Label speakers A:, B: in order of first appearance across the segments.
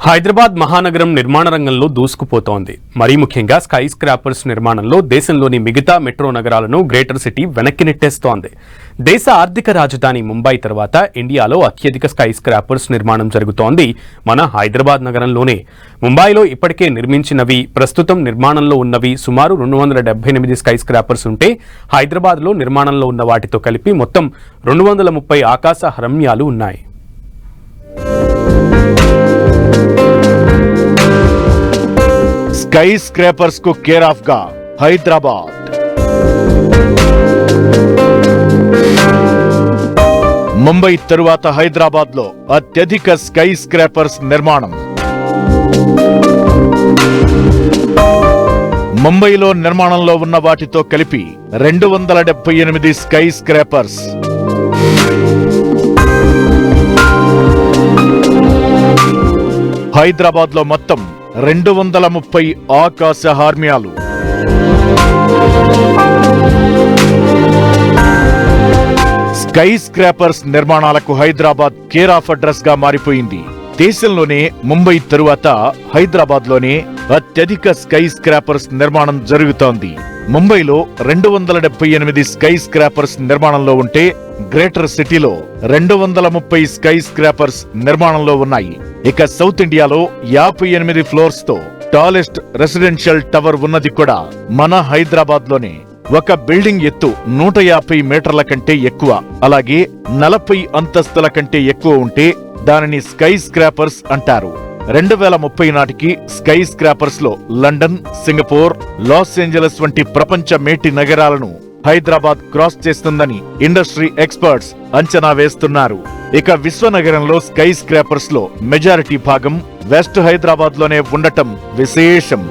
A: హైదరాబాద్ మహానగరం నిర్మాణ రంగంలో దూసుకుపోతోంది. మరీ ముఖ్యంగా స్కై స్క్రాపర్స్ నిర్మాణంలో దేశంలోని మిగతా మెట్రో నగరాలను గ్రేటర్ సిటీ వెనక్కి నెట్టేస్తోంది. దేశ ఆర్థిక రాజధాని ముంబై తర్వాత ఇండియాలో అత్యధిక స్కై స్క్రాపర్స్ నిర్మాణం జరుగుతోంది మన హైదరాబాద్ నగరంలోనే. ముంబైలో ఇప్పటికే నిర్మించినవి, ప్రస్తుతం నిర్మాణంలో ఉన్నవి సుమారు 278 స్కై స్క్రాపర్స్ ఉంటే, హైదరాబాద్లో నిర్మాణంలో ఉన్న వాటితో కలిపి మొత్తం 230 ఆకాశ హర్మ్యాలు ఉన్నాయి.
B: స్కై స్క్రాపర్స్ కు కేర్ ఆఫ్ గా హైదరాబాద్. ముంబై తరువాత హైదరాబాద్ లో అత్యధిక స్కై స్క్రాపర్స్ నిర్మాణం. ముంబైలో నిర్మాణంలో ఉన్న వాటితో కలిపి 278 స్కై స్క్రాపర్స్. హైదరాబాద్ లో మొత్తం 230 ఆకాశ హార్మ్యాలు. స్కై స్క్రాపర్స్ నిర్మాణాలకు హైదరాబాద్ కేర్ ఆఫ్ అడ్రస్ గా మారిపోయింది. దేశంలోనే ముంబై తరువాత హైదరాబాద్ లోనే అత్యధిక స్కై స్క్రాపర్స్ నిర్మాణం జరుగుతోంది. ముంబైలో 278 స్కై స్క్రాపర్స్ నిర్మాణంలో ఉంటే, గ్రేటర్ సిటీలో 230 స్కై స్క్రాపర్స్ నిర్మాణంలో ఉన్నాయి. ఇక సౌత్ ఇండియాలో 58 ఫ్లోర్స్ తో టాలెస్ట్ రెసిడెన్షియల్ టవర్ ఉన్నది కూడా మన హైదరాబాద్ లోనే. ఒక బిల్డింగ్ ఎత్తు 150 మీటర్ల కంటే ఎక్కువ, అలాగే 40 అంతస్తుల కంటే ఎక్కువ ఉంటే దానిని స్కై స్క్రాపర్స్ అంటారు. 2030 నాటికి స్కై స్క్రాపర్స్ లో లండన్, సింగపూర్, లాస్ ఏంజలస్ వంటి ప్రపంచ మేటి నగరాలను హైదరాబాద్ క్రాస్ చేస్తుందని ఇండస్ట్రీ ఎక్స్పర్ట్స్ అంచనా వేస్తున్నారు. ఇక విశ్వనగరంలో స్కై స్క్రాపర్స్ లో మెజారిటీ భాగం వెస్ట్ హైదరాబాద్ లోనే ఉండటం విశేషం.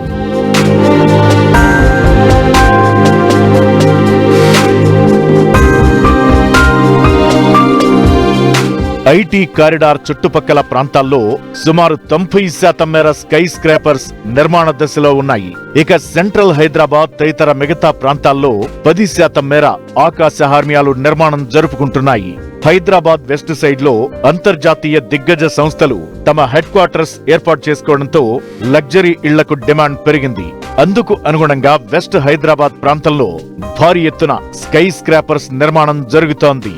B: ఐటీ కారిడార్ చుట్టుపక్కల ప్రాంతాల్లో సుమారు 90% మేర స్కై స్క్రాపర్స్ నిర్మాణ దశలో ఉన్నాయి. ఇక సెంట్రల్ హైదరాబాద్ తదితర మిగతా ప్రాంతాల్లో 10% మేర ఆకాశ హార్మ్యాలు నిర్మాణం జరుపుకుంటున్నాయి. హైదరాబాద్ వెస్ట్ సైడ్ లో అంతర్జాతీయ దిగ్గజ సంస్థలు తమ హెడ్ క్వార్టర్స్ ఏర్పాటు చేసుకోవడంతో లగ్జరీ ఇళ్లకు డిమాండ్ పెరిగింది. అందుకు అనుగుణంగా వెస్ట్ హైదరాబాద్ ప్రాంతంలో భారీ ఎత్తున స్కై స్క్రాపర్స్ నిర్మాణం జరుగుతోంది.